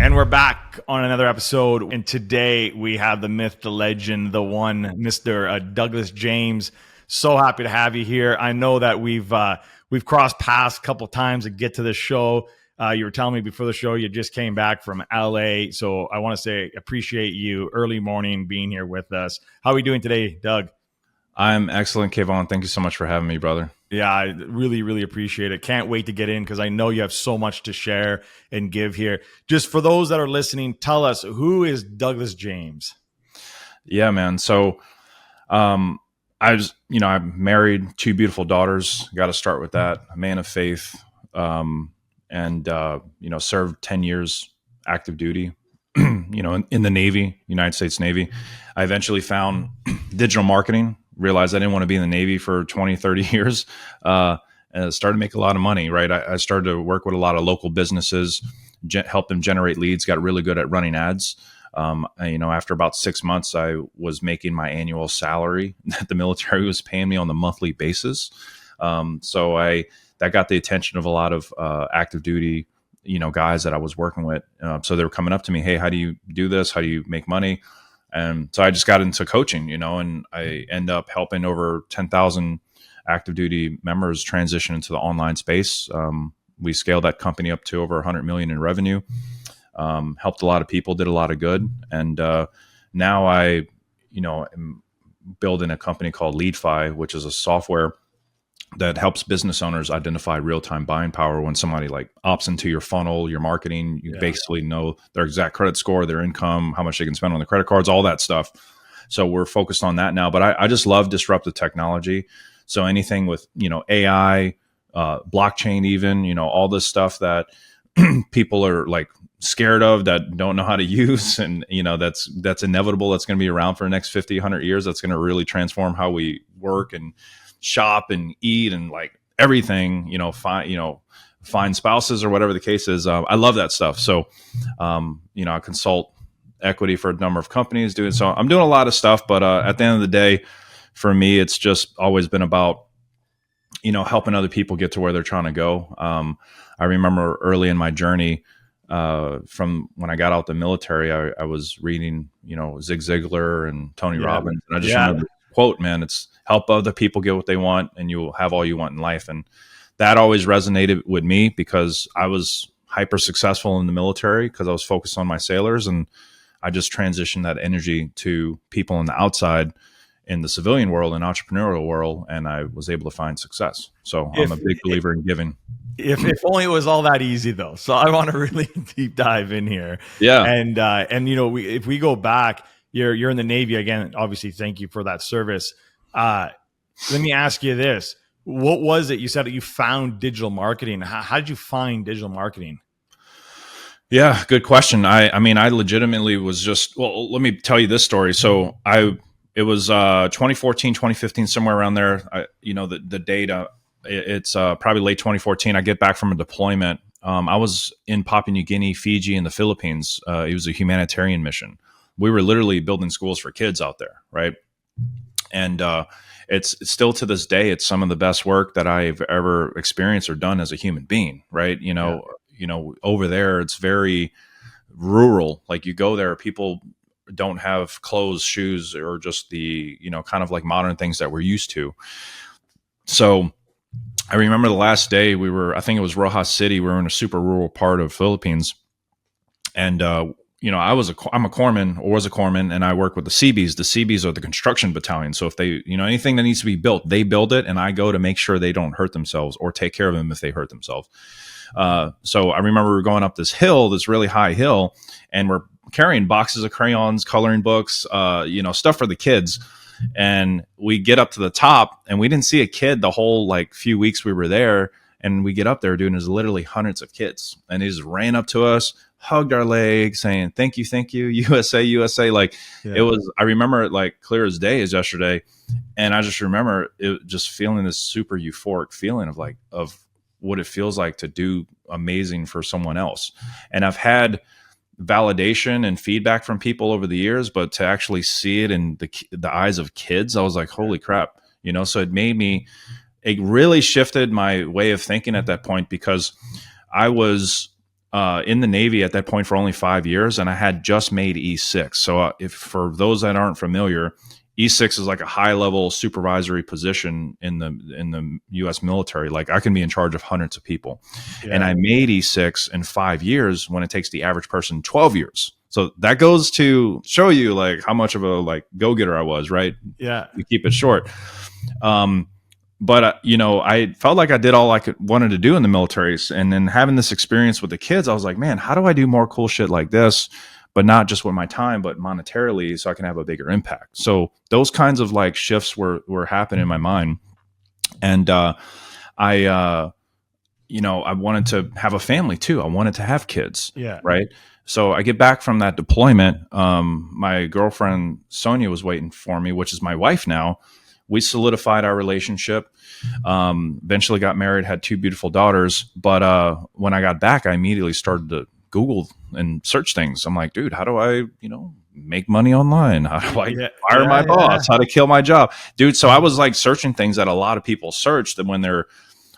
And we're back on another episode. And today we have the myth, the legend, the one, Mr. Douglas James. So happy to have you here. I know that we've crossed paths a couple times to get to this show. You were telling me before the show you just came back from LA. So I want to say appreciate you early morning being here with us. How are we doing today, Doug? I'm excellent, Kayvon. Thank you so much for having me, brother. Yeah, I really, really appreciate it. Can't wait to get in because I know you have so much to share and give here. Just for those that are listening, tell us, who is Douglas James? Yeah, man. So I'm married, 2 beautiful daughters. Got to start with that. A man of faith, and served 10 years active duty, in the Navy, United States Navy. I eventually found digital marketing. Realized I didn't want to be in the Navy for 20, 30 years, and started to make a lot of money, right? I started to work with a lot of local businesses, help them generate leads, got really good at running ads. After about 6 months, I was making my annual salary that the military was paying me on the monthly basis. That got the attention of a lot of active duty, guys that I was working with. So they were coming up to me, hey, how do you do this? How do you make money? And so I just got into coaching, and I end up helping over 10,000 active duty members transition into the online space. We scaled that company up to over 100 million in revenue, helped a lot of people, did a lot of good. And now I, am building a company called LeadFi, which is a software that helps business owners identify real-time buying power when somebody opts into your funnel, your marketing. You basically know their exact credit score, their income, how much they can spend on the credit cards, all that stuff. So we're focused on that now. But I just love disruptive technology. So anything with AI, blockchain, even all this stuff that people are scared of, that don't know how to use, and that's inevitable. That's going to be around for the next 50, 100 years. That's going to really transform how we work and shop and eat and everything, find spouses or whatever the case is. I love that stuff. So, I consult equity for a number of companies doing, so I'm doing a lot of stuff, but at the end of the day, for me, it's just always been about, helping other people get to where they're trying to go. I remember early in my journey, from when I got out the military, I was reading, Zig Ziglar and Tony Robbins. And I just remember the quote, man, it's help other people get what they want and you will have all you want in life. And that always resonated with me because I was hyper successful in the military because I was focused on my sailors. And I just transitioned that energy to people on the outside in the civilian world and entrepreneurial world. And I was able to find success. So I'm a big believer in giving. If only it was all that easy, though. So I want to really deep dive in here. Yeah. And if we go back, you're in the Navy again. Obviously, thank you for that service. Let me ask you this: what was it? You said that you found digital marketing. How did you find digital marketing? Yeah, good question. I legitimately was just, let me tell you this story. So it was 2014, 2015, somewhere around there. The data. It's probably late 2014. I get back from a deployment. I was in Papua New Guinea, Fiji, and the Philippines. It was a humanitarian mission. We were literally building schools for kids out there, right? And it's still to this day, it's some of the best work that I've ever experienced or done as a human being, right? Over there, it's very rural. You go there, people don't have clothes, shoes, or just the, kind of modern things that we're used to. So I remember the last day I think it was Rojas City. We were in a super rural part of Philippines. And, I'm a corpsman, or was a corpsman, and I work with the Seabees. The Seabees are the construction battalion. So if they, anything that needs to be built, they build it, and I go to make sure they don't hurt themselves or take care of them if they hurt themselves. So I remember we were going up this hill, this really high hill, and we're carrying boxes of crayons, coloring books, stuff for the kids. And we get up to the top, and we didn't see a kid the whole few weeks we were there. And we get up there, dude, and there's literally hundreds of kids, and they just ran up to us, hugged our legs, saying, thank you, USA, USA. It was, I remember it clear as day as yesterday. And I just remember it just feeling this super euphoric feeling of what it feels like to do amazing for someone else. And I've had validation and feedback from people over the years, but to actually see it in the eyes of kids, I was like, holy crap, so it really shifted my way of thinking at that point, because I was in the Navy at that point for only 5 years, and I had just made E6. So if for those that aren't familiar, E6 is like a high level supervisory position in the U.S. military. Like I can be in charge of hundreds of people, and I made E6 in 5 years when it takes the average person 12 years. So that goes to show you like how much of a like go-getter I was, right? Yeah. To keep it short. But I felt like I did all I wanted to do in the military, and then having this experience with the kids, I was like, man, how do I do more cool shit like this, but not just with my time, but monetarily, so I can have a bigger impact. So those kinds of like shifts were happening in my mind, and I wanted to have a family too. I wanted to have kids, right? So I get back from that deployment. My girlfriend Sonia was waiting for me, which is my wife now. We solidified our relationship, eventually got married, had 2 beautiful daughters. But when I got back, I immediately started to Google and search things. I'm like, dude, how do I, make money online? How do I fire my boss? How to kill my job? Dude, so I was like searching things that a lot of people search that when they're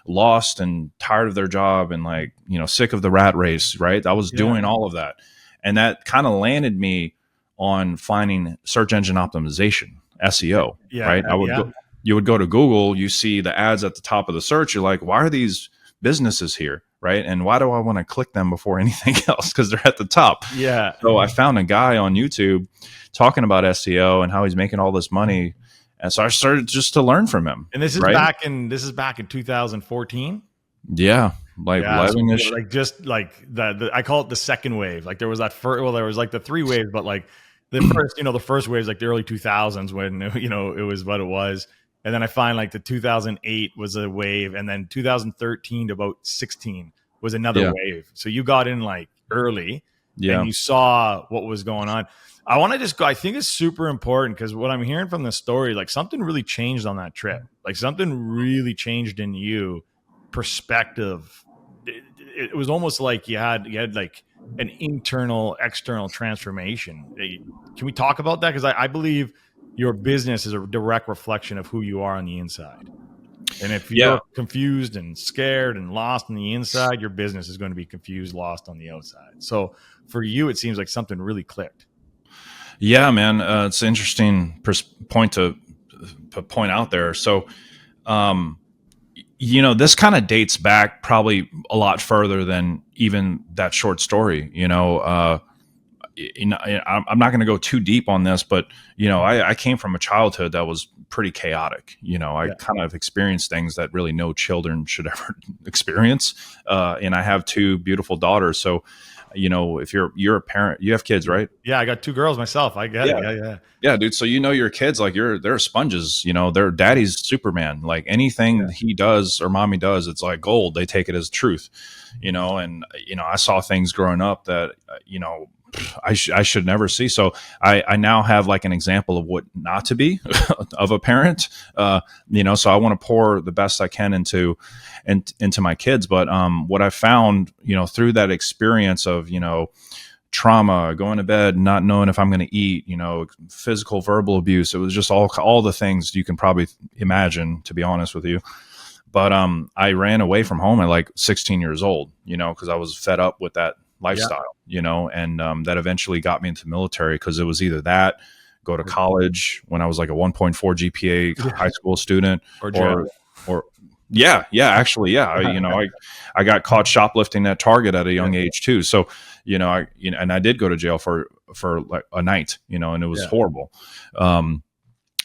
lost and tired of their job and like, sick of the rat race, right? I was doing all of that. And that kind of landed me on finding search engine optimization. SEO, right? You would go to Google, you see the ads at the top of the search. You're like, why are these businesses here? Right. And why do I want to click them before anything else? Because they're at the top. Yeah. So I found a guy on YouTube talking about SEO and how he's making all this money. And so I started just to learn from him. And this is back in 2014. Yeah. Like just like the I call it the second wave. Like there was that first, well, there was like the 3 waves, but like the first wave is like the early 2000s when, it was what it was. And then I find like the 2008 was a wave. And then 2013 to about 16 was another wave. So you got in like early and you saw what was going on. I want to just go, I think it's super important because what I'm hearing from the story, like something really changed on that trip. Like something really changed in you, perspective. It was almost like you had like an internal, external transformation. Can we talk about that? Because I believe your business is a direct reflection of who you are on the inside. And if you're confused and scared and lost on the inside, your business is going to be confused, lost on the outside. So for you, it seems like something really clicked. Yeah, man. It's an interesting point to point out there. So, this kind of dates back probably a lot further than even that short story. I'm not going to go too deep on this, but I came from a childhood that was pretty chaotic. I kind of experienced things that really no children should ever experience. And I have 2 beautiful daughters. So, if you're a parent, you have kids, right? Yeah, I got 2 girls myself. I get it. Yeah, dude. So your kids, like they're sponges. Their daddy's Superman. Like anything he does or mommy does, it's like gold. They take it as truth. And I saw things growing up that I should never see. So I now have like an example of what not to be of a parent. So I want to pour the best I can into my kids. But what I found, through that experience of trauma, going to bed, not knowing if I'm going to eat, physical, verbal abuse. It was just all the things you can probably imagine, to be honest with you. But I ran away from home at like 16 years old, because I was fed up with that lifestyle, and that eventually got me into the military because it was either that, go to college when I was like a 1.4 GPA high school student, or actually, I got caught shoplifting at Target at a young age too. So, and I did go to jail for like a night, and it was horrible.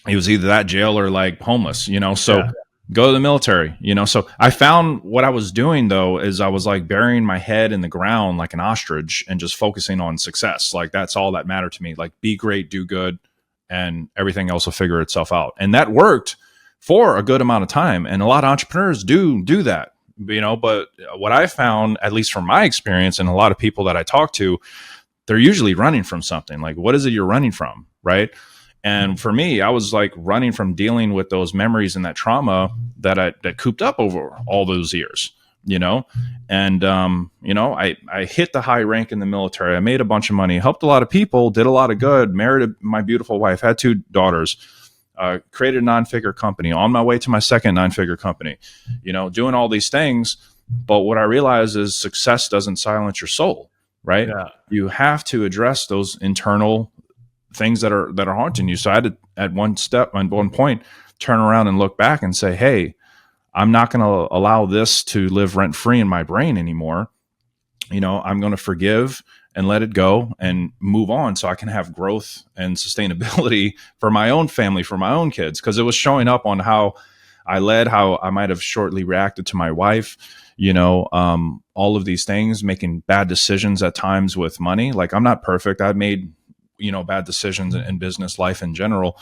It was either that jail or like homeless, so go to the military, So I found what I was doing though, is I was like burying my head in the ground like an ostrich and just focusing on success. Like that's all that mattered to me. Like be great, do good, and everything else will figure itself out. And that worked for a good amount of time. And a lot of entrepreneurs do that, but what I found, at least from my experience and a lot of people that I talk to, they're usually running from something. Like, what is it you're running from? Right. And for me, I was like running from dealing with those memories and that trauma that cooped up over all those years, and, I hit the high rank in the military. I made a bunch of money, helped a lot of people, did a lot of good, married my beautiful wife, had 2 daughters, created a 9-figure company, on my way to my second 9-figure company, doing all these things. But what I realized is success doesn't silence your soul, right? Yeah. You have to address those internal things that are haunting you. So I had to, at one point, turn around and look back and say, hey, I'm not going to allow this to live rent free in my brain anymore. I'm going to forgive and let it go and move on so I can have growth and sustainability for my own family, for my own kids. Because it was showing up on how I led, how I might have shortly reacted to my wife, all of these things, making bad decisions at times with money. Like, I'm not perfect. I've made, bad decisions in business life in general,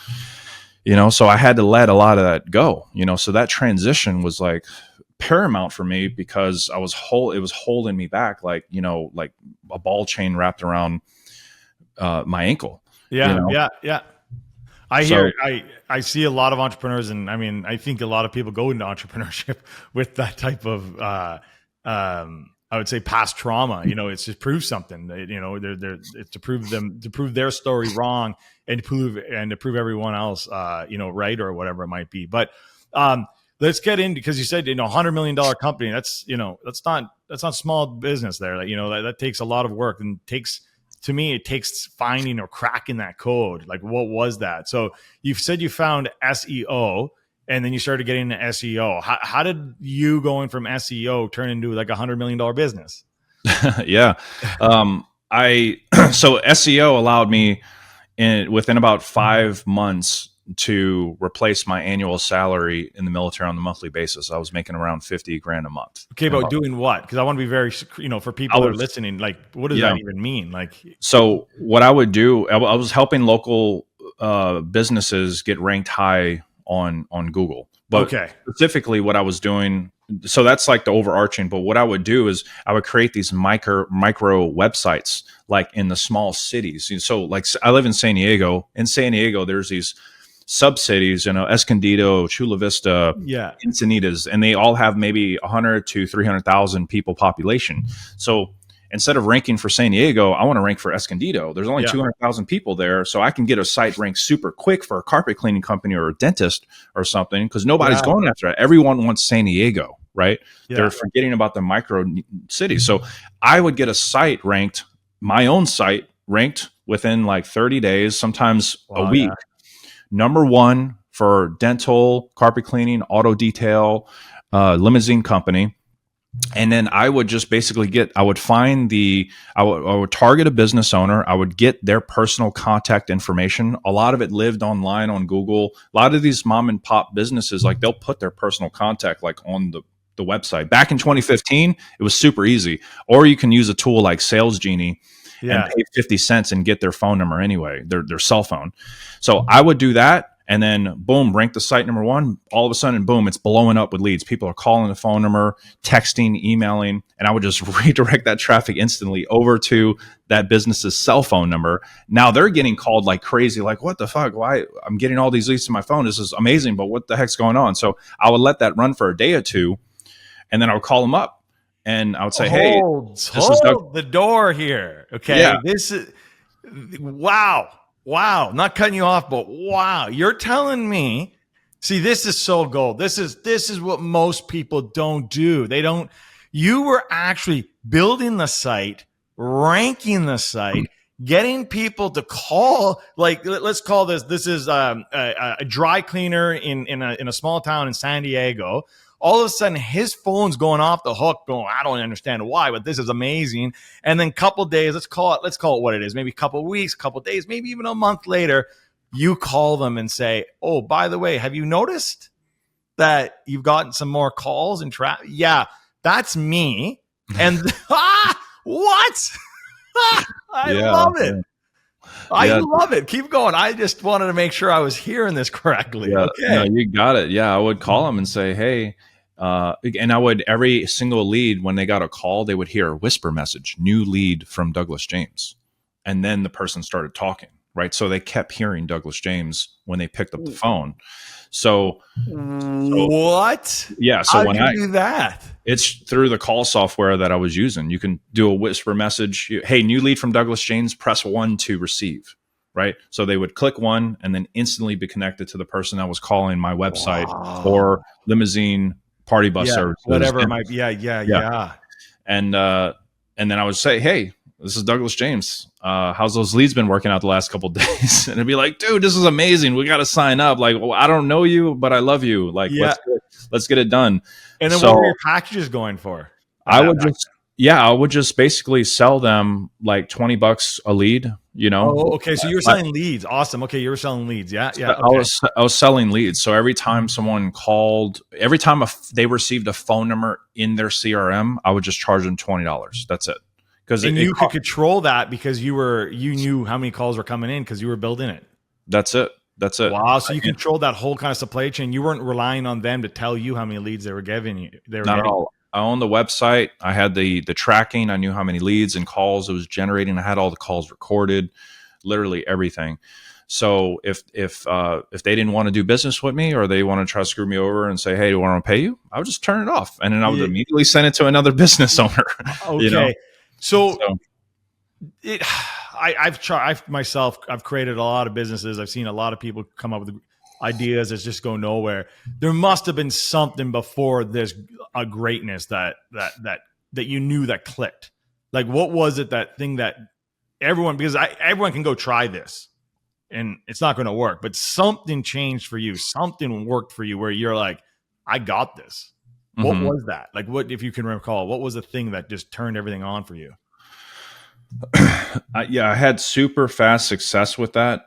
so I had to let a lot of that go, so that transition was like paramount for me because it was holding me back, like a ball chain wrapped around my ankle. Yeah. Yeah. So I see a lot of entrepreneurs, and I mean, I think a lot of people go into entrepreneurship with that type of, I would say, past trauma. It's to prove something. It's to prove their story wrong, and to prove everyone else, right, or whatever it might be. But let's get into, because you said, $100 million company. That's not small business there. Like, that takes a lot of work, and to me, it takes finding or cracking that code. Like, what was that? So you've said you found SEO, and then you started getting into SEO. How did you going from SEO turn into like $100 million business? Yeah. So SEO allowed me within about 5 months to replace my annual salary in the military on the monthly basis. I was making around 50 grand a month. Okay, but doing what? Because I want to be very, for people that are listening, like, what does that even mean? Like, so what I would do, I was helping local businesses get ranked high on Google. But specifically what I was doing, so that's like the overarching, but what I would do is I would create these micro websites, like in the small cities. So like, I live in San Diego. In San Diego, there's these sub-cities, Escondido, Chula Vista, Encinitas, and they all have maybe 100 to 300,000 people population. So instead of ranking for San Diego, I want to rank for Escondido. There's only 200,000 people there, so I can get a site ranked super quick for a carpet cleaning company or a dentist or something, because nobody's going after it. Everyone wants San Diego, right? They're forgetting about the micro cities. So I would get a site ranked, my own site ranked within like 30 days, sometimes a week. Number one for dental, carpet cleaning, auto detail, limousine company. And then I would just basically I would target a business owner. I would get their personal contact information. A lot of it lived online on Google. A lot of these mom and pop businesses, like, they'll put their personal contact like on the website. Back in 2015, it was super easy. Or you can use a tool like Sales Genie and pay 50 cents and get their phone number anyway, their cell phone. So I would do that. And then boom, rank the site number one. All of a sudden, boom, it's blowing up with leads. People are calling the phone number, texting, emailing, and I would just redirect that traffic instantly over to that business's cell phone number. Now they're getting called like crazy. Like, what the fuck? Why? I'm getting all these leads to my phone. This is amazing, but what the heck's going on? So I would let that run for a day or two, and then I would call them up and I would say, hey, hold the door here. Okay. Yeah. This is, wow. Not cutting you off, but wow. You're telling me, see, this is so gold. This is what most people don't do. You were actually building the site, ranking the site, getting people to call, like, let's call this is a dry cleaner in a small town in San Diego. All of a sudden, his phone's going off the hook, going, I don't understand why, but this is amazing. And then couple days, let's call it what it is, maybe a couple weeks, couple days, maybe even a month later, you call them and say, oh, by the way, have you noticed that you've gotten some more calls and Yeah, that's me. And what? I love it. I love it. Keep going. I just wanted to make sure I was hearing this correctly. Yeah, okay. No, you got it. Yeah, I would call them and say, hey, and I would, every single lead, when they got a call, they would hear a whisper message, new lead from Douglas James. And then the person started talking, right? So they kept hearing Douglas James when they picked up the phone. So what? Yeah. So when I do that, it's through the call software that I was using. You can do a whisper message. Hey, new lead from Douglas James, press 1 to receive. Right. So they would click 1 and then instantly be connected to the person that was calling my website or limousine party bus Yeah. services. Whatever it might be. Yeah. Yeah. Yeah. Yeah. And then I would say, hey, this is Douglas James. How's those leads been working out the last couple of days? And it'd be like, dude, this is amazing. We got to sign up. Like, well, I don't know you, but I love you. Like, Yeah. let's get it done. And then So what were your packages going for? I would just basically sell them like $20 a lead, you know? Oh, okay. So you were selling leads. Awesome. Okay. You were selling leads. Yeah. Yeah. I Okay. was selling leads. So every time someone called, every time they received a phone number in their CRM, I would just charge them $20. That's it. And you could control that because you knew how many calls were coming in because you were building it. That's it. Wow. So you controlled that whole kind of supply chain. You weren't relying on them to tell you how many leads they were giving you. Not at all. I owned the website. I had the tracking. I knew how many leads and calls it was generating. I had all the calls recorded, literally everything. So if they didn't want to do business with me or they want to try to screw me over and say, hey, do I want to pay you? I would just turn it off. And then I would immediately send it to another business owner. Okay. You know? So I've created a lot of businesses. I've seen a lot of people come up with ideas that just go nowhere. There must have been something before there's a greatness that you knew that clicked. Like, what was it, that thing that everyone can go try this and it's not going to work, but something changed for you. Something worked for you where you're like, I got this. What was that? Like, what, if you can recall, what was the thing that just turned everything on for you? I had super fast success with that.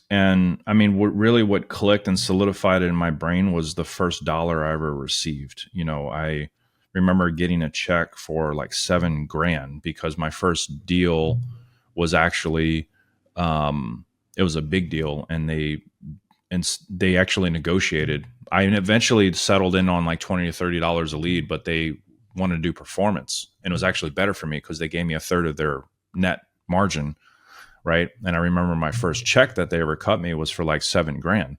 And I mean, what clicked and solidified it in my brain was the first dollar I ever received. You know, I remember getting a check for like $7,000 because my first deal was actually, it was a big deal, and they actually negotiated. I eventually settled in on like $20 to $30 a lead, but they wanted to do performance, and it was actually better for me because they gave me a third of their net margin. Right. And I remember my first check that they ever cut me was for like $7,000.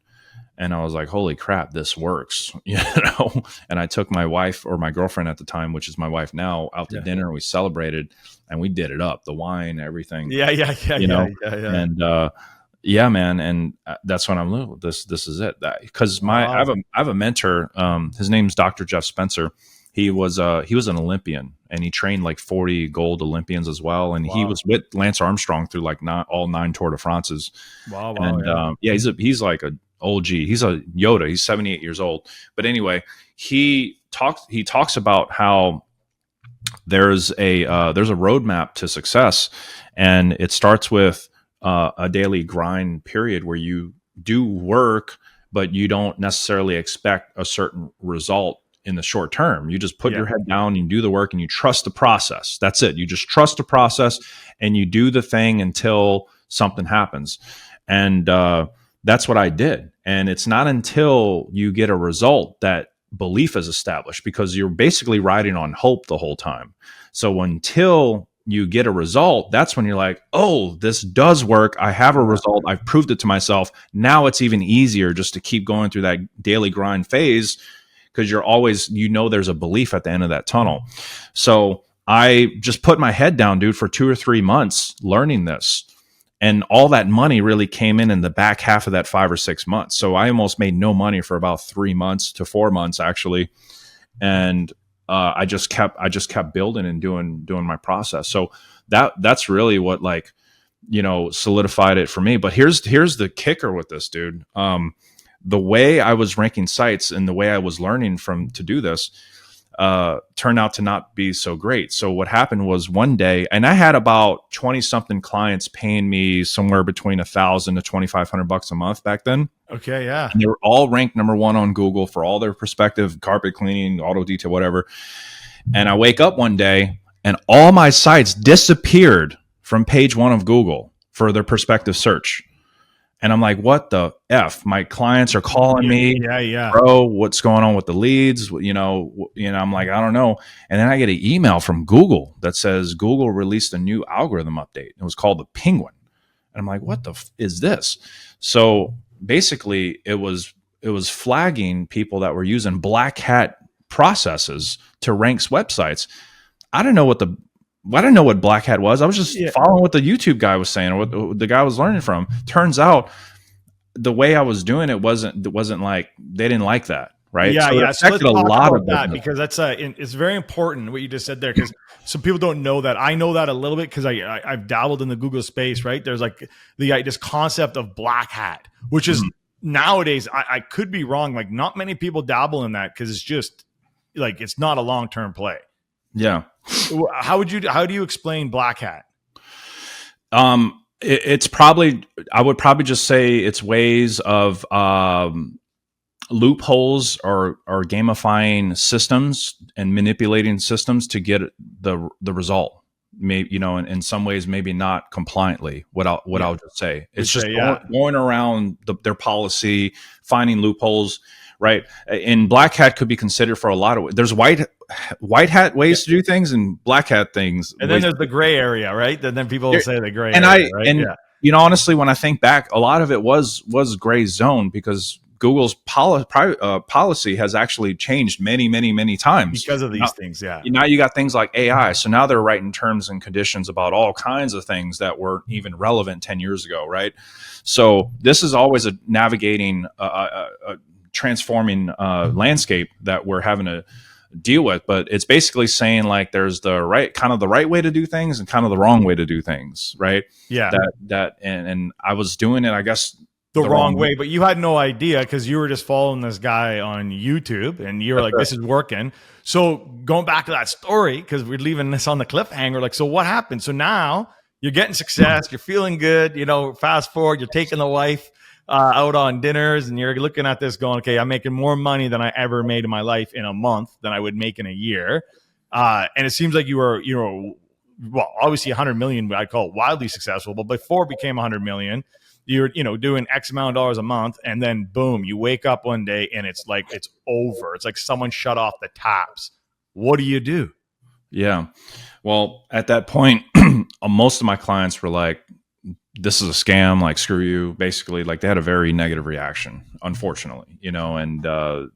And I was like, holy crap, this works, you know? And I took my wife, or my girlfriend at the time, which is my wife now, out to dinner. We celebrated and we did it up, the wine, everything. Yeah. You know? And, yeah, man. And that's when I'm like, this is it. Because I have a mentor. His name's Dr. Jeff Spencer. He was an Olympian, and he trained like 40 gold Olympians as well. And he was with Lance Armstrong through like all 9 Tour de France's. Wow. And he's like a OG. He's a Yoda. He's 78 years old. But anyway, he talks about how there's a roadmap to success, and it starts with a daily grind period where you do work, but you don't necessarily expect a certain result in the short term. You just put your head down, you do the work, and you trust the process. That's it. You just trust the process and you do the thing until something happens. And that's what I did. And it's not until you get a result that belief is established, because you're basically riding on hope the whole time. So until you get a result, that's when you're like, oh, this does work. I have a result. I've proved it to myself. Now it's even easier just to keep going through that daily grind phase, because you're always, there's a belief at the end of that tunnel. So I just put my head down, dude, for 2 or 3 months learning this. And all that money really came in the back half of that 5 or 6 months. So I almost made no money for about 3 months to 4 months, actually. And I just kept building and doing my process. So that's really what solidified it for me. But here's the kicker with this, dude. The way I was ranking sites and the way I was learning to do this turned out to not be so great. So what happened was, one day, and I had about 20 something clients paying me somewhere between $1,000 to $2,500 a month back then. Okay. Yeah. And they were all ranked number 1 on Google for all their prospective carpet cleaning, auto detail, whatever. And I wake up one day and all my sites disappeared from page 1 of Google for their prospective search. And I'm like, what the F? My clients are calling me. Yeah. Bro, what's going on with the leads? I'm like, I don't know. And then I get an email from Google that says Google released a new algorithm update. It was called the Penguin. And I'm like, what the F is this? So basically it was flagging people that were using black hat processes to rank websites. I didn't know what black hat was. I was just following what the YouTube guy was saying, or what the guy was learning from. Turns out the way I was doing it wasn't like, they didn't like that, right? Yeah, So it yeah. So let's affected a talk lot about of that, business. because it's very important what you just said there, because some people don't know that. I know that a little bit because I've dabbled in the Google space, right? There's like this concept of black hat, which is nowadays, I could be wrong. Like, not many people dabble in that because it's just like, it's not a long-term play. Yeah. How do you explain black hat? It's probably, I would probably just say it's ways of loopholes or gamifying systems and manipulating systems to get the result. Maybe, in some ways, maybe not compliantly. I'll just say, it's just going around their policy, finding loopholes. Right. And black hat could be considered for a lot of ways. There's white hat ways to do things and black hat things. And then there's the gray area, right? Then people will say the gray area, right? Honestly, when I think back, a lot of it was gray zone, because Google's policy has actually changed many times because of these things. Yeah. Now you got things like AI. So now they're writing terms and conditions about all kinds of things that weren't even relevant 10 years ago. Right. So this is always a navigating, a transforming landscape that we're having to deal with. But it's basically saying, like, there's the right way to do things and kind of the wrong way to do things. Right. Yeah. And I was doing it, I guess, the wrong way, but you had no idea because you were just following this guy on YouTube and you were like, this is working. So going back to that story, because we're leaving this on the cliffhanger, like, so what happened? So now you're getting success, you're feeling good, fast forward, you're taking the wife out on dinners and you're looking at this going, okay, I'm making more money than I ever made in my life in a month than I would make in a year. And it seems like you were, well, obviously 100 million, I'd call it wildly successful, but before it became 100 million, you're doing X amount of dollars a month, and then boom, you wake up one day and it's like it's over. It's like someone shut off the taps. What do you do? Yeah. Well, at that point, most of my clients were like, this is a scam, like, screw you. Basically, like, they had a very negative reaction, unfortunately, and I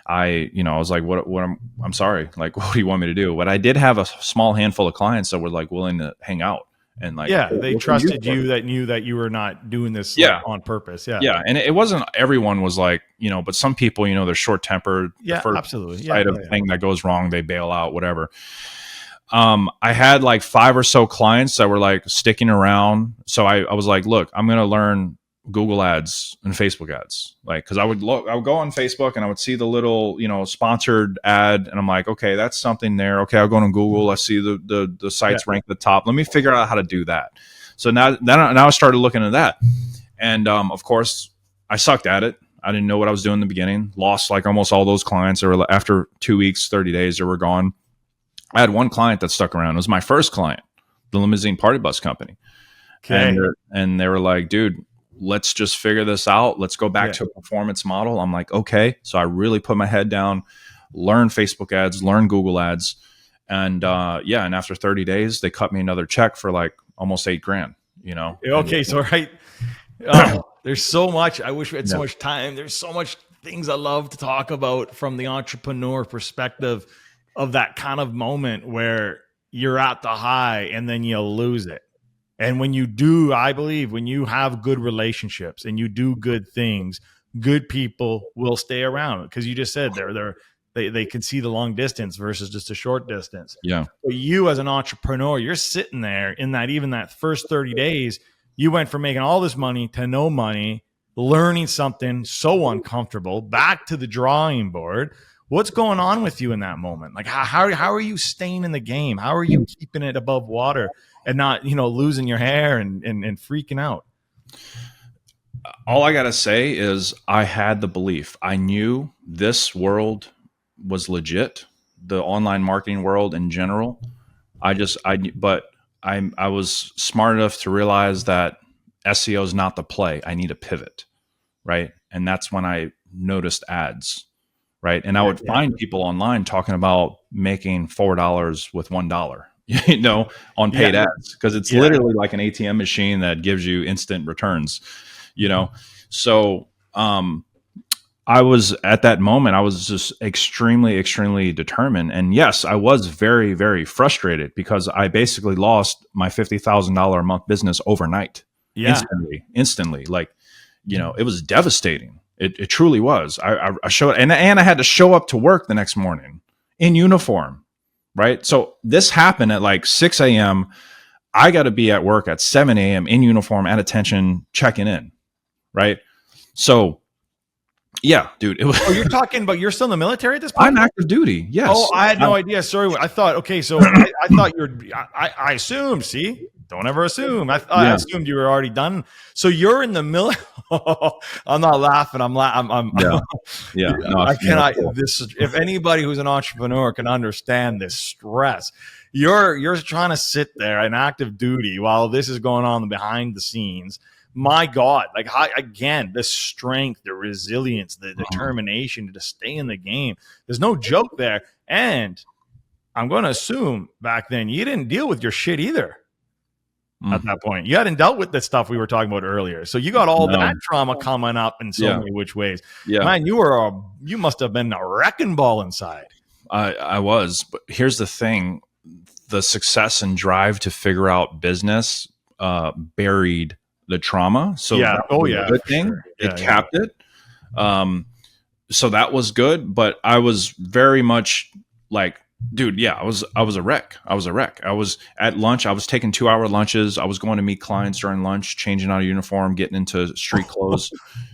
was like, I'm sorry. Like, what do you want me to do? But I did have a small handful of clients that were like willing to hang out. And like, they trusted you, that knew that you were not doing this on purpose. Yeah. And it wasn't, everyone was like, but some people, they're short tempered. Yeah, absolutely. Yeah, thing that goes wrong, they bail out, whatever. I had like 5 or so clients that were like sticking around. So I was like, look, I'm going to learn Google ads and Facebook ads. Like, cause I would go on Facebook and I would see the little, sponsored ad. And I'm like, okay, that's something there. Okay. I'll go on Google. I see the sites rank at the top. Let me figure out how to do that. So now I started looking at that. And, of course I sucked at it. I didn't know what I was doing in the beginning, lost like almost all those clients, or after 2 weeks, 30 days, they were gone. I had one client that stuck around. It was my first client, the limousine party bus company. Okay. And they were like, dude, let's just figure this out. Let's go back to a performance model. I'm like, okay. So I really put my head down, learn Facebook ads, learn Google ads. And and after 30 days, they cut me another check for like almost $8,000, Okay. So, right. There's so much. I wish we had so much time. There's so much things I love to talk about from the entrepreneur perspective of that kind of moment where you're at the high and then you lose it. And when you do, I believe when you have good relationships and you do good things, good people will stay around, because you just said they can see the long distance versus just a short distance. Yeah. But you as an entrepreneur, you're sitting there in that, even that first 30 days, you went from making all this money to no money, learning something so uncomfortable, back to the drawing board. What's going on with you in that moment? Like, how are you staying in the game? How are you keeping it above water and not, losing your hair and freaking out? All I got to say is I had the belief. I knew this world was legit, the online marketing world in general. But I was smart enough to realize that SEO is not the play. I need a pivot, right? And that's when I noticed ads. Right. And I would find people online talking about making $4 with $1, on paid ads, because it's literally like an ATM machine that gives you instant returns, So I was at that moment, I was just extremely, extremely determined. And yes, I was very, very frustrated because I basically lost my $50,000 a month business overnight. Instantly. Like, it was devastating. It truly was. I showed, and I had to show up to work the next morning in uniform, right? So this happened at like 6 a.m. I got to be at work at 7 a.m. in uniform, at attention, checking in, right? So, yeah, dude. It was, Oh, you're talking about you're still in the military at this point? I'm active duty. Yes. Oh, I had no idea. Sorry. I thought, okay, so I thought you were, I assumed, see, don't ever assume. I assumed you were already done. So you're in the middle. I'm not laughing. Yeah. No, I cannot, cool. if anybody who's an entrepreneur can understand this stress, you're trying to sit there in active duty while this is going on behind the scenes. My God, like again, the strength, the resilience, the determination to stay in the game. There's no joke there. And I'm going to assume back then you didn't deal with your shit either. At that point, you hadn't dealt with the stuff we were talking about earlier. So you got all that trauma coming up in so many which ways. Yeah. Man, you must have been a wrecking ball inside. I was, but here's the thing. The success and drive to figure out business buried the trauma. So that was a good thing. Sure. It capped it. So that was good, but I was very much like, dude, I was a wreck. I was at lunch. I was taking 2-hour lunches. I was going to meet clients during lunch, changing out of uniform, getting into street clothes.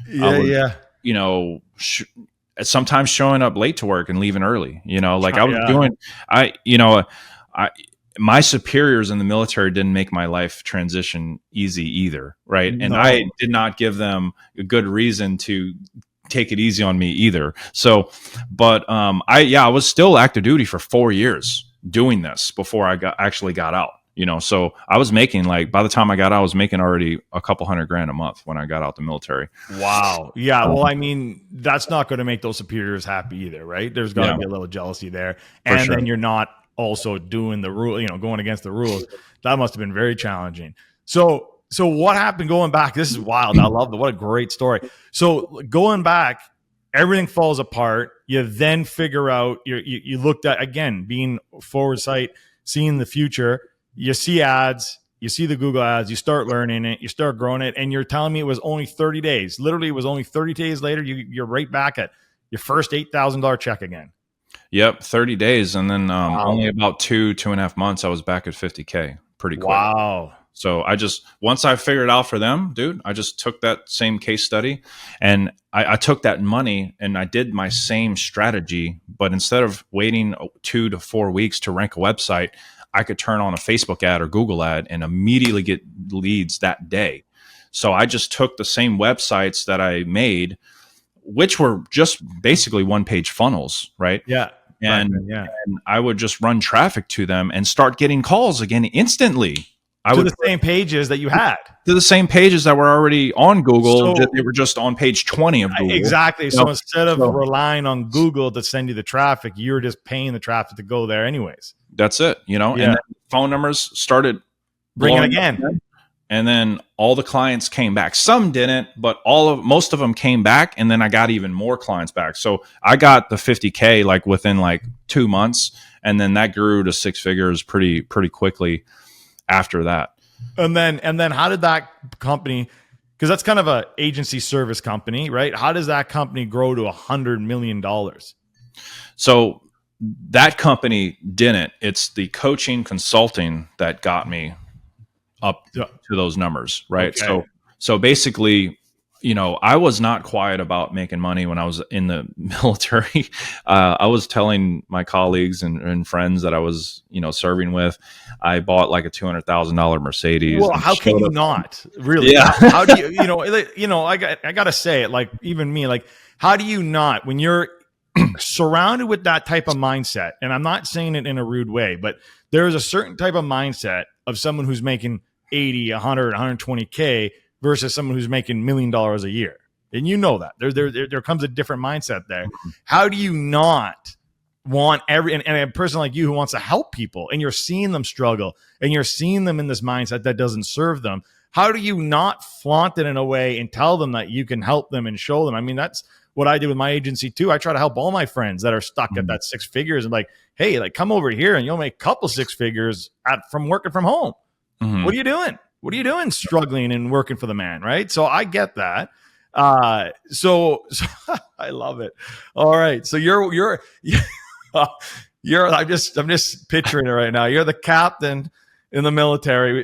You know, sometimes showing up late to work and leaving early, you know, like I was doing, my superiors in the military didn't make my life transition easy either. Right. And I did not give them a good reason to take it easy on me either. So, but I was still active duty for 4 years doing this before I actually got out, you know. So I was making, like, by the time I got out, I was making already a couple $100,000 a month when I got out the military. Wow. Yeah. Well, I mean, that's not going to make those superiors happy either, right? There's got to be a little jealousy there. And then you're not also doing the rule, you know, going against the rules. That must have been very challenging. So what happened going back? This is wild. I love what a great story. So going back, everything falls apart. You then figure out, you looked at, again, being foresight, seeing the future. You see ads, you see the Google ads, you start learning it, you start growing it. And you're telling me it was only 30 days. Literally, it was only 30 days later. You're right back at your first $8,000 check again. Yep. 30 days. And then only about 2.5 months, I was back at 50K pretty quick. Wow. So once I figured it out for them, dude, I just took that same case study and I took that money and I did my same strategy, but instead of waiting 2 to 4 weeks to rank a website, I could turn on a Facebook ad or Google ad and immediately get leads that day. So I just took the same websites that I made, which were just basically one-page funnels, right? Yeah. And I would just run traffic to them and start getting calls again instantly. The same pages that you had. To the same pages that were already on Google. They were just on page 20 of Google. Exactly. So instead of relying on Google to send you the traffic, you're just paying the traffic to go there anyways. That's it, you know? Yeah. And then phone numbers started bringing again. And then all the clients came back. Some didn't, but most of them came back. And then I got even more clients back. So I got the 50K like within like 2 months. And then that grew to 6 figures pretty quickly after that. And then how did that company, because that's kind of a agency service company, right? How does that company grow to $100 million? So that company didn't. It's the coaching consulting that got me up to those numbers, right? Okay. So basically, you know, I was not quiet about making money when I was in the military. I was telling my colleagues and friends that I was, you know, serving with, I bought like a $200,000 Mercedes. Well, how can you not really? Yeah. How do you, I got to say it, like, even me, like, how do you not, when you're surrounded with that type of mindset, and I'm not saying it in a rude way, but there is a certain type of mindset of someone who's making 80, 100, 120K versus someone who's making $1 million a year. And you know that there comes a different mindset there. How do you not want and a person like you who wants to help people, and you're seeing them struggle and you're seeing them in this mindset that doesn't serve them? How do you not flaunt it in a way and tell them that you can help them and show them? I mean, that's what I did with my agency too. I try to help all my friends that are stuck at that 6 figures and like, hey, like, come over here and you'll make a couple 6 figures from working from home. What are you doing? What are you doing struggling and working for the man, right? So I get that. So I love it. All right. So you're I'm just picturing it right now. You're the captain in the military,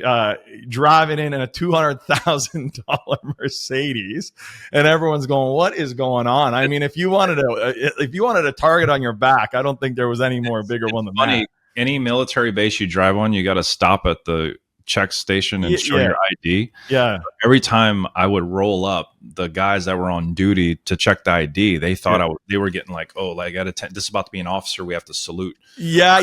driving in a $200,000 Mercedes, and everyone's going, "What is going on?" I mean, if you wanted a target on your back, I don't think there was any more bigger one than Funny, that. any military base you drive on, you got to stop at the check station and show your ID. Yeah. Every time I would roll up, the guys that were on duty to check the ID, they thought they were getting like, oh, like this is about to be an officer, we have to salute. Yeah.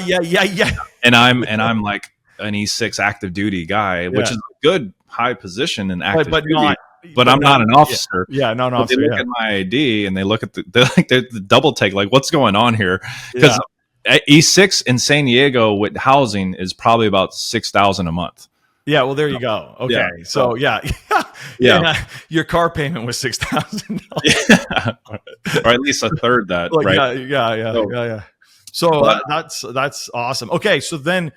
And I'm like an E6 active duty guy, which is a good high position in active duty. But I'm not an officer. Yeah, no, They look at my ID and they look at the double take, like, what's going on here? Because E6 in San Diego with housing is probably about $6,000 a month. Yeah, well, there you go. Okay, yeah. So yeah, your car payment was $6,000, or at least a third that, like, right? Yeah. So that's awesome. Okay, so then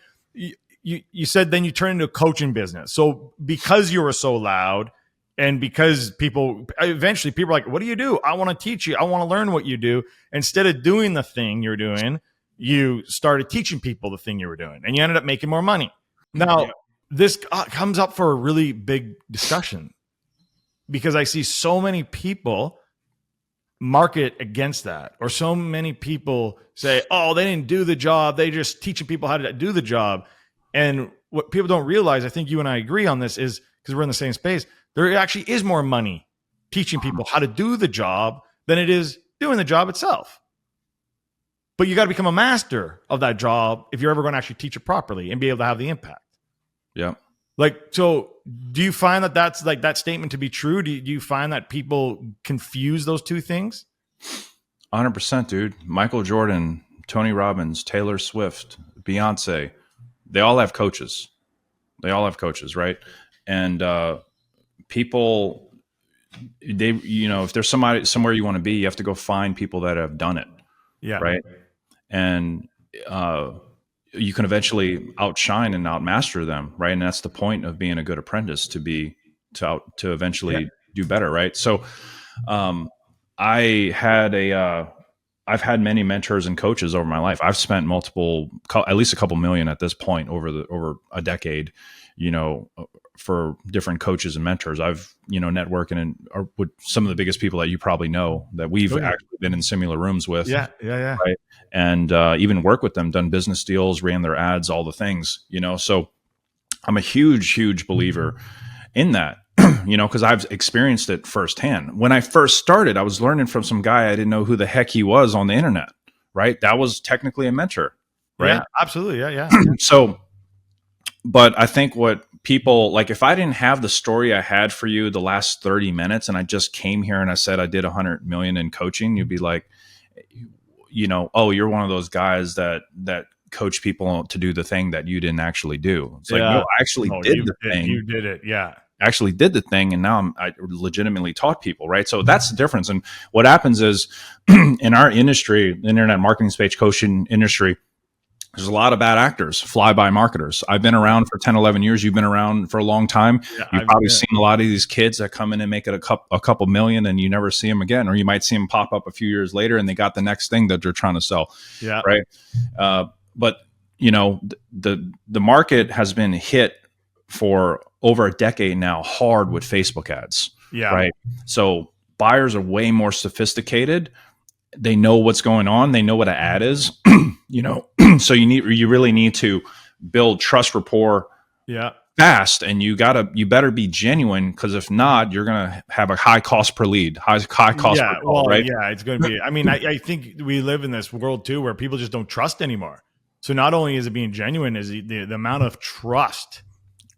you said then you turned into a coaching business. So because you were so loud, and because eventually people are like, "What do you do? I want to teach you. I want to learn what you do." Instead of doing the thing you're doing, you started teaching people the thing you were doing, and you ended up making more money. Now, this comes up for a really big discussion because I see so many people market against that, or so many people say, "Oh, they didn't do the job. They just teaching people how to do the job." And what people don't realize, I think you and I agree on this, is because we're in the same space, there actually is more money teaching people how to do the job than it is doing the job itself. But you got to become a master of that job if you're ever going to actually teach it properly and be able to have the impact. Yeah. Like, so do you find that that's like that statement to be true? Do you find that people confuse those two things? 100%, dude. Michael Jordan, Tony Robbins, Taylor Swift, Beyonce, they all have coaches. Right? And people, if there's somewhere you want to be, you have to go find people that have done it. Yeah. Right. And you can eventually outshine and outmaster them. Right. And that's the point of being a good apprentice, to eventually do better. Right. So I've had many mentors and coaches over my life. I've spent at least a couple million at this point over a decade, for different coaches and mentors. I've, networking with some of the biggest people that you probably know that we've actually been in similar rooms with. Yeah. Right. And even work with them, done business deals, ran their ads, all the things, so I'm a huge believer in that, because I've experienced it firsthand. When I first started, I was learning from some guy I didn't know who the heck he was on the internet. Right. That was technically a mentor. Right. Yeah, absolutely. Yeah. So, but I think what people like, if I didn't have the story I had for you the last 30 minutes and I just came here and I said I did 100 million in coaching, you'd be like, oh, you're one of those guys that coach people to do the thing that you didn't actually do. It's like, no, I actually did the thing. You did it. Yeah. Actually did the thing. And now I legitimately taught people. Right. So that's the difference. And what happens is in our industry, the internet marketing space, coaching industry, there's a lot of bad actors, fly-by marketers. I've been around for 10, 11 years. You've been around for a long time. Yeah, You've probably seen a lot of these kids that come in and make it a couple million and you never see them again. Or you might see them pop up a few years later and they got the next thing that they're trying to sell. Yeah. Right. But, the market has been hit for over a decade now hard with Facebook ads. Yeah. Right. So buyers are way more sophisticated. They know what's going on. They know what an ad is. So you really need to build trust rapport fast, and you better be genuine, because if not, you're going to have a high cost per lead, high cost per call, right? Yeah, it's going to be, I think we live in this world too, where people just don't trust anymore. So not only is it being genuine, is the amount of trust.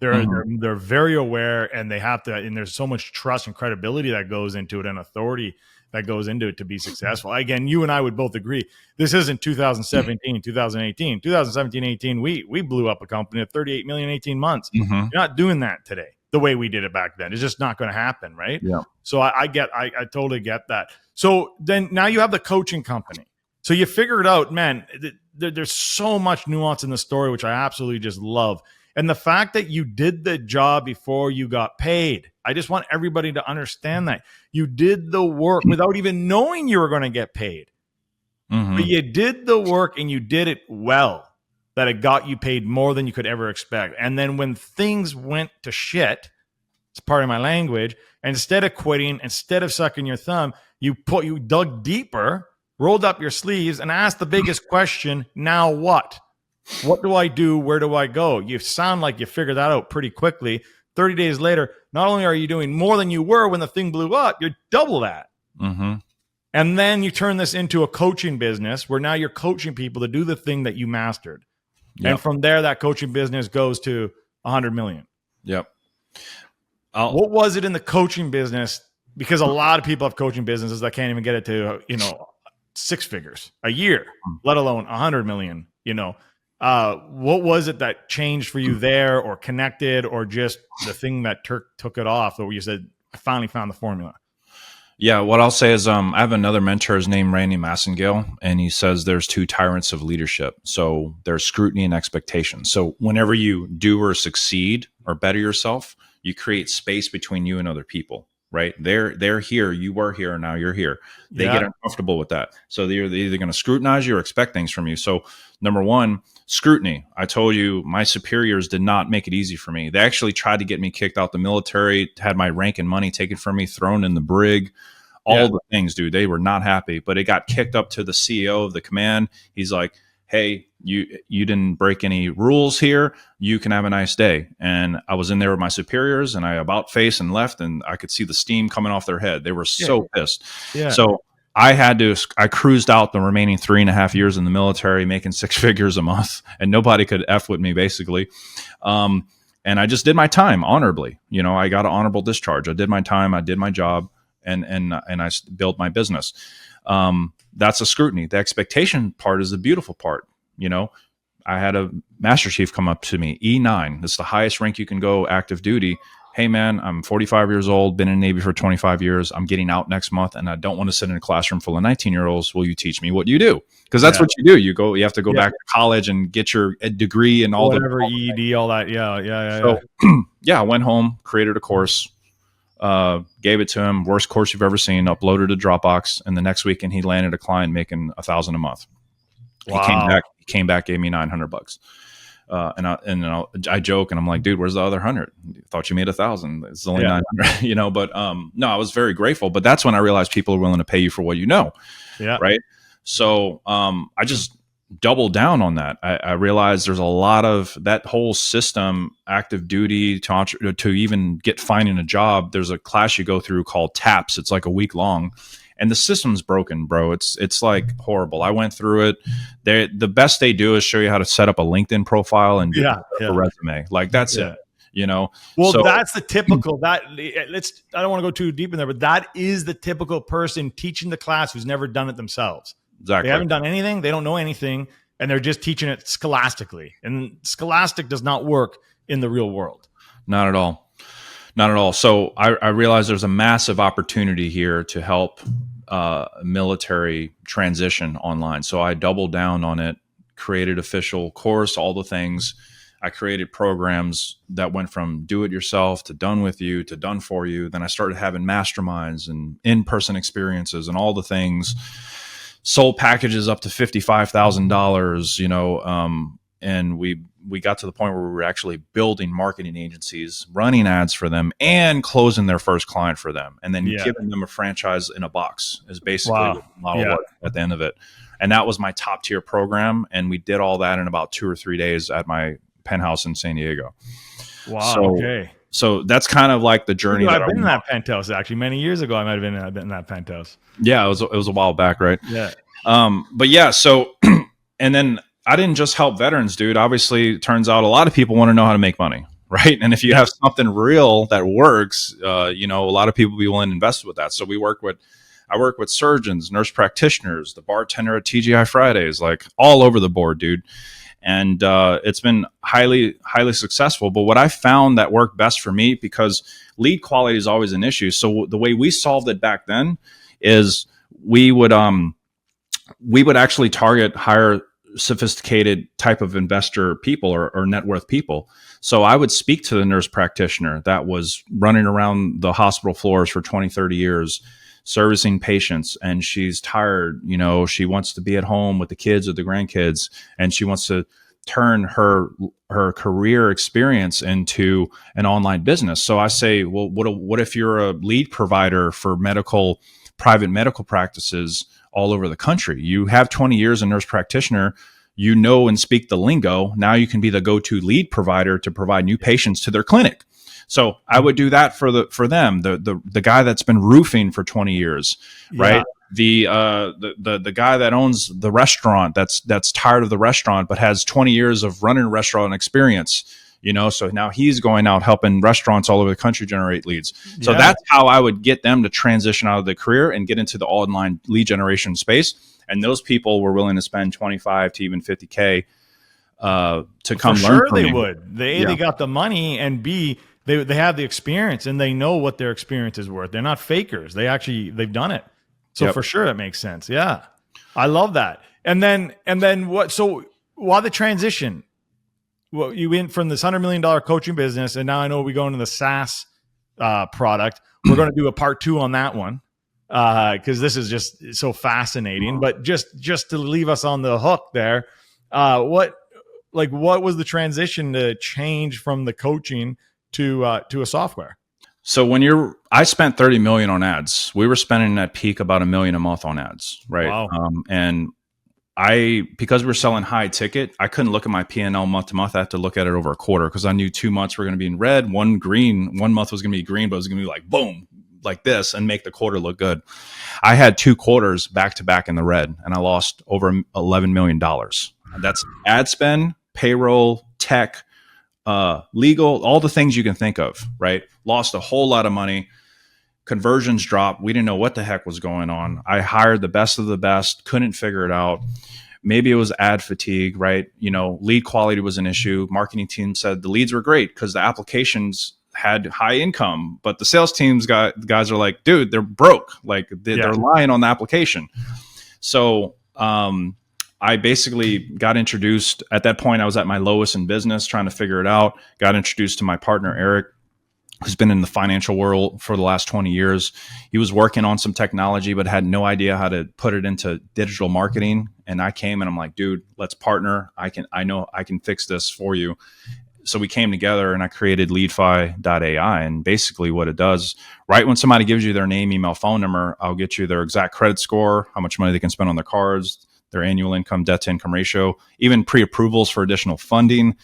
They're very aware, and they have to, and there's so much trust and credibility that goes into it, and authority that goes into it to be successful. Again, you and I would both agree, this isn't 2017, 2018. 2017, 18, we blew up a company at 38 million in 18 months. Mm-hmm. You're not doing that today the way we did it back then. It's just not going to happen, right? Yeah. So I totally get that. So then now you have the coaching company. So you figured out, man, there's so much nuance in the story, which I absolutely just love. And the fact that you did the job before you got paid, I just want everybody to understand that you did the work without even knowing you were going to get paid. But you did the work and you did it well, that it got you paid more than you could ever expect. And then when things went to shit, it's part of my language, instead of quitting, instead of sucking your thumb, you dug deeper, rolled up your sleeves, and asked the biggest question, now what? What do I do? Where do I go? You sound like you figured that out pretty quickly. 30 days later, not only are you doing more than you were when the thing blew up, you're double that. And then you turn this into a coaching business where now you're coaching people to do the thing that you mastered. Yep. And from there, that coaching business goes to 100 million. Yep. What was it in the coaching business? Because a lot of people have coaching businesses that can't even get it to, 6 figures a year, let alone 100 million, What was it that changed for you there, or connected, or just the thing that took it off, or you said, I finally found the formula? Yeah, what I'll say is I have another mentor, his name Randy Massengale, and he says there's 2 tyrants of leadership. So there's scrutiny and expectation. So whenever you do or succeed or better yourself, you create space between you and other people, right? They're here, you were here, now you're here. They get uncomfortable with that. So they're either going to scrutinize you or expect things from you. So number one, scrutiny. I told you my superiors did not make it easy for me. They actually tried to get me kicked out the military, had my rank and money taken from me, thrown in the brig, all the things, dude. They were not happy, but it got kicked up to the CEO of the command. He's like, hey, you didn't break any rules here. You can have a nice day. And I was in there with my superiors, and I about face and left, and I could see the steam coming off their head. They were so pissed. Yeah. So I cruised out the remaining 3.5 years in the military, making 6 figures a month, and nobody could F with me, basically. And I just did my time honorably. I got an honorable discharge. I did my time. I did my job, and I built my business. That's a scrutiny. The expectation part is the beautiful part. I had a Master Chief come up to me, E9. It's the highest rank you can go, active duty. Hey man, I'm 45 years old, been in the Navy for 25 years. I'm getting out next month, and I don't want to sit in a classroom full of 19-year-olds. Will you teach me what you do? Because that's what you do. You have to go back to college and get your degree and all whatever EED, all that. So, I went home, created a course, gave it to him. Worst course you've ever seen. Uploaded to Dropbox, and the next weekend he landed a client making $1,000 a month. Wow. He came back, gave me $900. I joke, and I'm like, dude, where's the other 100? Thought you made 1,000. It's only 900, but no, I was very grateful. But that's when I realized people are willing to pay you for what you know. Yeah. Right. So I just doubled down on that. I realized there's a lot of that whole system, active duty to even finding a job. There's a class you go through called TAPS. It's like a week long. And the system's broken, bro. It's like horrible. I went through it. The best they do is show you how to set up a LinkedIn profile and a resume. Like that's it. Well, so, that's the typical I don't want to go too deep in there, but that is the typical person teaching the class who's never done it themselves. Exactly. They haven't done anything. They don't know anything, and they're just teaching it scholastically. And scholastic does not work in the real world. Not at all. Not at all. So I realize there's a massive opportunity here to help military transition online. So I doubled down on it, created official course, all the things. I created programs that went from do it yourself to done with you to done for you. Then I started having masterminds and in-person experiences and all the things. Sold packages up to $55,000, and we got to the point where we were actually building marketing agencies, running ads for them, and closing their first client for them, and then giving them a franchise in a box is basically what the model was at the end of it. And that was my top tier program, and we did all that in about 2 or 3 days at my penthouse in San Diego. Wow. So that's kind of like the journey. I've been in that penthouse actually many years ago. I might have been in that penthouse. Yeah, it was a while back, right? Yeah. But yeah, so and then I didn't just help veterans, dude. Obviously, it turns out a lot of people want to know how to make money, right? And if you have something real that works, a lot of people will be willing to invest with that. So I work with surgeons, nurse practitioners, the bartender at TGI Fridays, like all over the board, dude. And it's been highly, highly successful. But what I found that worked best for me, because lead quality is always an issue. So the way we solved it back then is we would actually target higher sophisticated type of investor people or net worth people. So I would speak to the nurse practitioner that was running around the hospital floors for 20, 30 years, servicing patients, and she's tired. She wants to be at home with the kids or the grandkids, and she wants to turn her career experience into an online business. So I say, well, what if you're a lead provider for private medical practices all over the country? You have 20 years as a nurse practitioner, and speak the lingo. Now you can be the go-to lead provider to provide new patients to their clinic. So I would do that for them. The guy that's been roofing for 20 years, right? The guy that owns the restaurant that's tired of the restaurant but has 20 years of running a restaurant experience. So now he's going out helping restaurants all over the country generate leads. So that's how I would get them to transition out of the career and get into the online lead generation space. And those people were willing to spend 25 to even 50K to come learn from they me. Would. They got the money, and B, they have the experience, and they know what their experience is worth. They're not fakers. They've done it. So for sure it makes sense. Yeah. I love that. And then what? So why the transition? Well, you went from this $100 million coaching business, and now I know we go into the SaaS product. We're going to do a part 2 on that one because this is just so fascinating. But just to leave us on the hook there, what was the transition to change from the coaching to a software? So I spent 30 million on ads. We were spending at peak about $1 million a month on ads, right? Wow. And because we're selling high ticket, I couldn't look at my P&L month to month. I had to look at it over a quarter because I knew 2 months were going to be in red, one green, 1 month was going to be green, but it was going to be like boom, like this, and make the quarter look good. I had 2 quarters back to back in the red, and I lost over $11 million. That's ad spend, payroll, tech, legal, all the things you can think of, right? Lost a whole lot of money. Conversions dropped. We didn't know what the heck was going on. I hired the best of the best, couldn't figure it out. Maybe it was ad fatigue, right? Lead quality was an issue. Marketing team said the leads were great because the applications had high income, but the sales teams guys are like, dude, they're broke. Like they're lying on the application. So, I basically got introduced. At that point, I was at my lowest in business trying to figure it out. Got introduced to my partner, Eric, who's been in the financial world for the last 20 years. He was working on some technology, but had no idea how to put it into digital marketing. And I came and I'm like, dude, let's partner. I know I can fix this for you. So we came together and I created LeadFi.ai. And basically what it does, right when somebody gives you their name, email, phone number, I'll get you their exact credit score, how much money they can spend on their cards, their annual income, debt to income ratio, even pre-approvals for additional funding.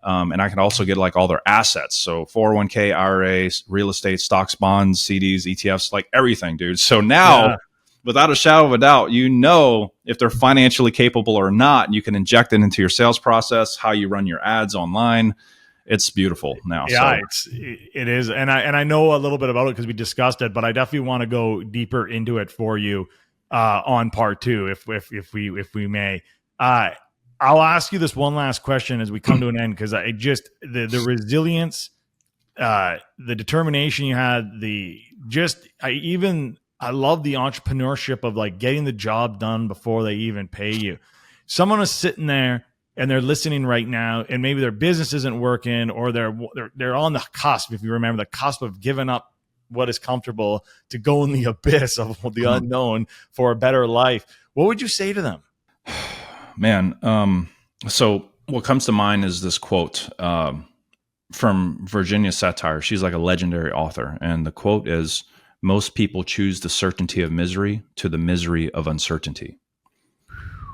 And I can also get like all their assets. So 401k, IRAs, real estate, stocks, bonds, CDs, ETFs, like everything, dude. So now, without a shadow of a doubt, if they're financially capable or not. You can inject it into your sales process, how you run your ads online. It's beautiful now. Yeah, it is. And I know a little bit about it because we discussed it, but I definitely want to go deeper into it for you on part 2, if we may. I'll ask you this one last question as we come to an end, because the resilience, the determination you had, I love the entrepreneurship of like getting the job done before they even pay you. Someone is sitting there and they're listening right now, and maybe their business isn't working, or they're on the cusp. If you remember, the cusp of giving up what is comfortable to go in the abyss of the unknown for a better life. What would you say to them? Man, so what comes to mind is this quote from Virginia Satir. She's like a legendary author. And the quote is, most people choose the certainty of misery to the misery of uncertainty.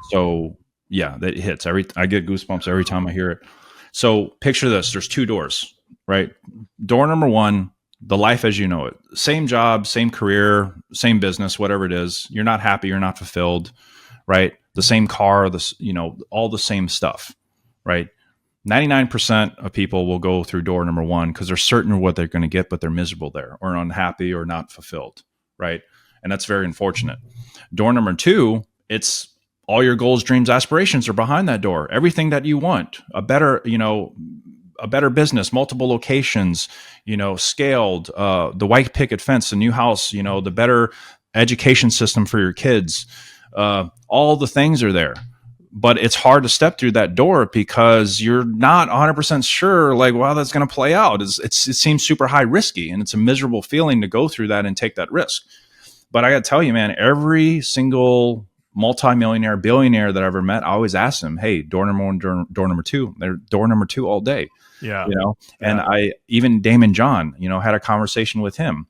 So yeah, that hits. I get goosebumps every time I hear it. So picture this. There's 2 doors, right? Door number 1, the life as you know it. Same job, same career, same business, whatever it is. You're not happy. You're not fulfilled, right? The same car, all the same stuff, right? 99% of people will go through door number 1 because they're certain of what they're going to get, but they're miserable there, or unhappy, or not fulfilled, right? And that's very unfortunate. Door number 2, it's all your goals, dreams, aspirations are behind that door. Everything that you want, a better business, multiple locations, scaled, the white picket fence, the new house, the better education system for your kids. All the things are there. but it's hard to step through that door because you're not 100% sure, like, wow, that's going to play out. It seems super high risky, and it's a miserable feeling to go through that and take that risk. But I got to tell you, man, every single multimillionaire, billionaire that I ever met, I always ask them, hey, door number one, door number two. They're door number two all day. Yeah. And I, even Damon John, had a conversation with him.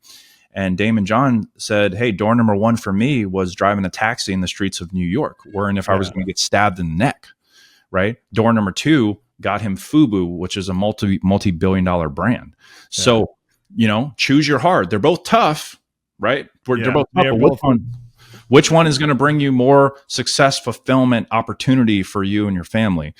And Damon John said, hey, door number one for me was driving a taxi in the streets of New York, worrying if I was going to get stabbed in the neck, right? Door number two got him Fubu, which is a multi-billion-dollar brand. So, choose your heart. They're both tough, right? They're both tough. Which one is going to bring you more success, fulfillment, opportunity for you and your family?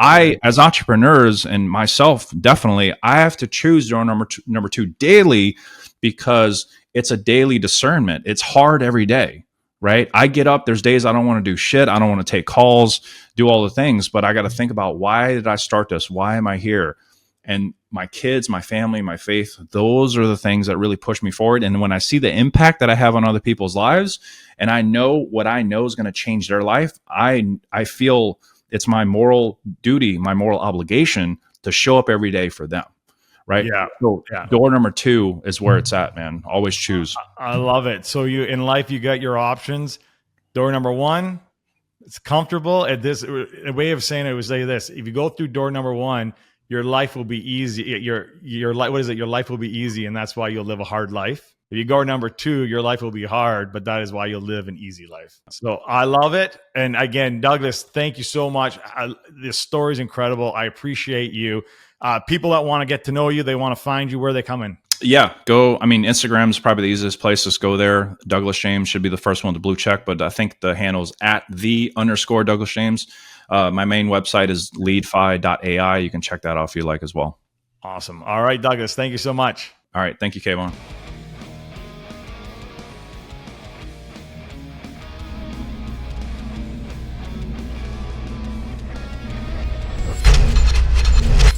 As entrepreneurs and myself, definitely, I have to choose door number two daily, because it's a daily discernment. It's hard every day, right? I get up, there's days I don't want to do shit. I don't want to take calls, do all the things, but I got to think about, why did I start this? Why am I here? And my kids, my family, my faith, those are the things that really push me forward. And when I see the impact that I have on other people's lives, and I know what I know is going to change their life, I feel it's my moral duty, my moral obligation to show up every day for them. Right. Yeah. So door number two is where it's at, man. Always choose. I love it. So in life, you got your options. Door number one, it's comfortable. A way of saying it was say this: if you go through door number one, your life will be easy. Your life, what is it? Your life will be easy, and that's why you'll live a hard life. If you go number two, your life will be hard, but that is why you'll live an easy life. So I love it. And again, Douglas, thank you so much. This story is incredible. I appreciate you. People that want to get to know you, they want to find you, where they come in. Yeah, Instagram is probably the easiest place. Just go there. Douglas James should be the first one to blue check, but I think the handle is @the_Douglas James. My main website is LeadFi.ai. You can check that out if you like as well. Awesome. All right, Douglas, thank you so much. All right. Thank you, Kayvon.